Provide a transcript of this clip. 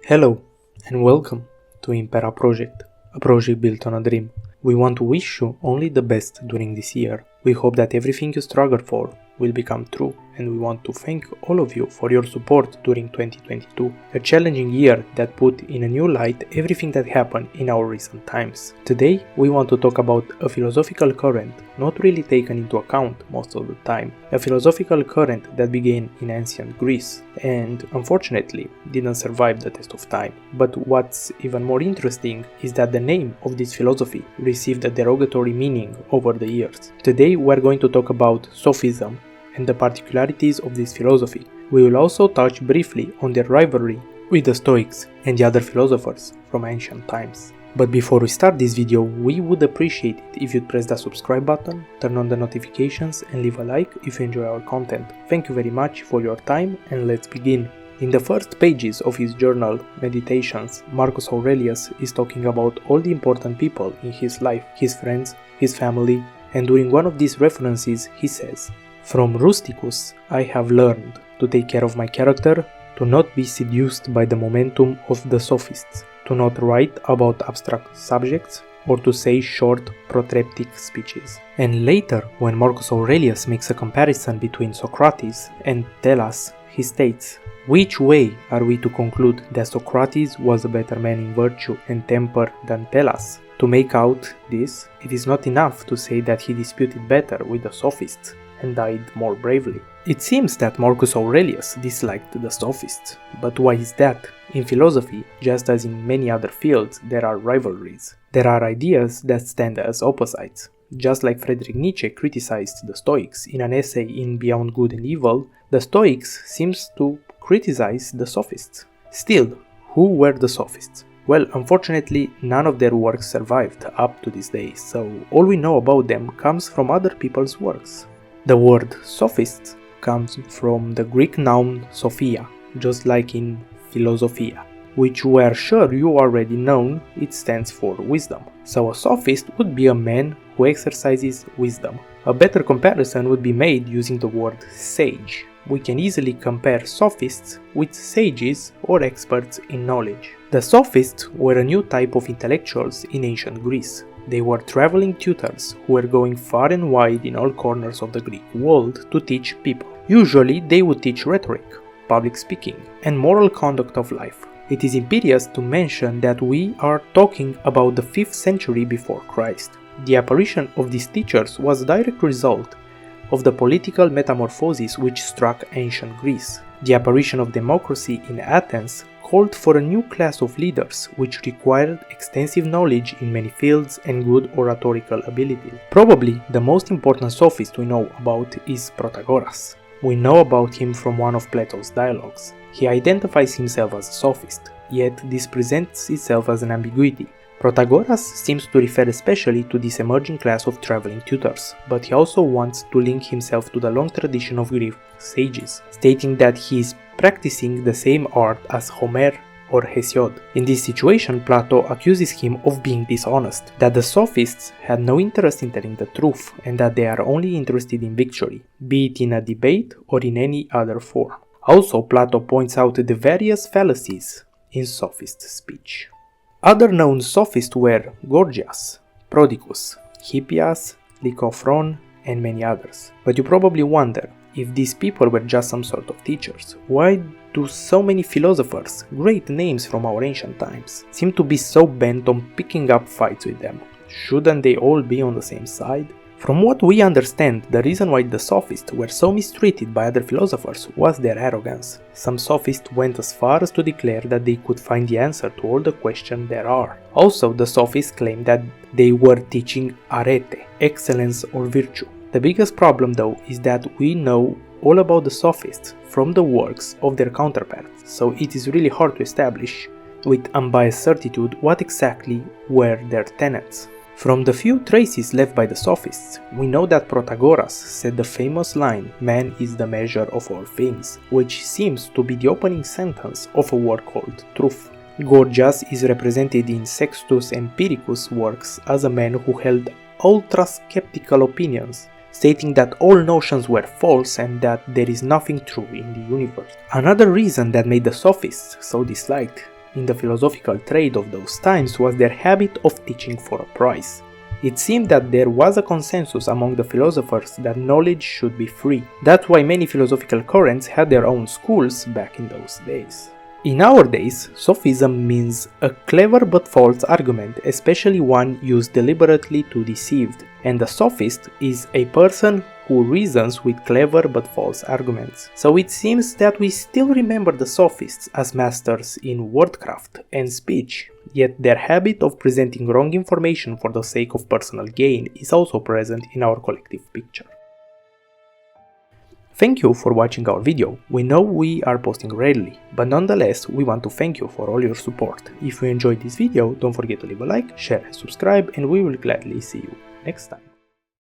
Hello and welcome to Impera Project, a project built on a dream. We want to wish you only the best during this year. We hope that everything you struggled for will become true, and we want to thank all of you for your support during 2022, a challenging year that put in a new light everything that happened in our recent times. Today we want to talk about a philosophical current not really taken into account most of the time, a philosophical current that began in ancient Greece and unfortunately didn't survive the test of time. But what's even more interesting is that the name of this philosophy received a derogatory meaning over the years. Today we're going to talk about Sophism and the particularities of this philosophy. We will also touch briefly on their rivalry with the Stoics and the other philosophers from ancient times. But before we start this video, we would appreciate it if you'd press the subscribe button, turn on the notifications and leave a like if you enjoy our content. Thank you very much for your time and let's begin. In the first pages of his journal, Meditations, Marcus Aurelius is talking about all the important people in his life, his friends, his family, and during one of these references he says, "From Rusticus I have learned to take care of my character, to not be seduced by the momentum of the sophists, to not write about abstract subjects, or to say short, protreptic speeches." And later, when Marcus Aurelius makes a comparison between Socrates and Telas, he states, "Which way are we to conclude that Socrates was a better man in virtue and temper than Telas? To make out this, it is not enough to say that he disputed better with the sophists and died more bravely." It seems that Marcus Aurelius disliked the sophists, but why is that? In philosophy, just as in many other fields, there are rivalries. There are ideas that stand as opposites. Just like Friedrich Nietzsche criticized the Stoics in an essay in Beyond Good and Evil, the Stoics seems to criticize the sophists. Still, who were the sophists? Well, unfortunately, none of their works survived up to this day, so all we know about them comes from other people's works. The word sophist comes from the Greek noun sophia, just like in philosophia, which we're sure you already know it stands for wisdom. So a sophist would be a man who exercises wisdom. A better comparison would be made using the word sage. We can easily compare sophists with sages or experts in knowledge. The sophists were a new type of intellectuals in ancient Greece. They were traveling tutors who were going far and wide in all corners of the Greek world to teach people. Usually they would teach rhetoric, public speaking, and moral conduct of life. It is imperious to mention that we are talking about the 5th century before Christ. The apparition of these teachers was a direct result of the political metamorphosis which struck ancient Greece. The apparition of democracy in Athens called for a new class of leaders which required extensive knowledge in many fields and good oratorical ability. Probably the most important sophist we know about is Protagoras. We know about him from one of Plato's dialogues. He identifies himself as a sophist, yet this presents itself as an ambiguity. Protagoras seems to refer especially to this emerging class of traveling tutors, but he also wants to link himself to the long tradition of Greek sages, stating that he is practicing the same art as Homer or Hesiod. In this situation, Plato accuses him of being dishonest, that the sophists had no interest in telling the truth, and that they are only interested in victory, be it in a debate or in any other form. Also, Plato points out the various fallacies in sophist speech. Other known sophists were Gorgias, Prodicus, Hippias, Lycophron, and many others. But you probably wonder, if these people were just some sort of teachers, why do so many philosophers, great names from our ancient times, seem to be so bent on picking up fights with them? Shouldn't they all be on the same side? From what we understand, the reason why the sophists were so mistreated by other philosophers was their arrogance. Some sophists went as far as to declare that they could find the answer to all the questions there are. Also, the sophists claimed that they were teaching arete, excellence or virtue. The biggest problem though is that we know all about the sophists from the works of their counterparts, so it is really hard to establish with unbiased certitude what exactly were their tenets. From the few traces left by the sophists, we know that Protagoras said the famous line, "Man is the measure of all things," which seems to be the opening sentence of a work called Truth. Gorgias is represented in Sextus Empiricus' works as a man who held ultra-skeptical opinions, stating that all notions were false and that there is nothing true in the universe. Another reason that made the sophists so disliked in the philosophical trade of those times was their habit of teaching for a price. It seemed that there was a consensus among the philosophers that knowledge should be free. That's why many philosophical currents had their own schools back in those days. In our days, sophism means a clever but false argument, especially one used deliberately to deceive, and a sophist is a person who reasons with clever but false arguments. So it seems that we still remember the sophists as masters in wordcraft and speech, yet their habit of presenting wrong information for the sake of personal gain is also present in our collective picture. Thank you for watching our video. We know we are posting rarely, but nonetheless we want to thank you for all your support. If you enjoyed this video, don't forget to leave a like, share and subscribe, and we will gladly see you next time.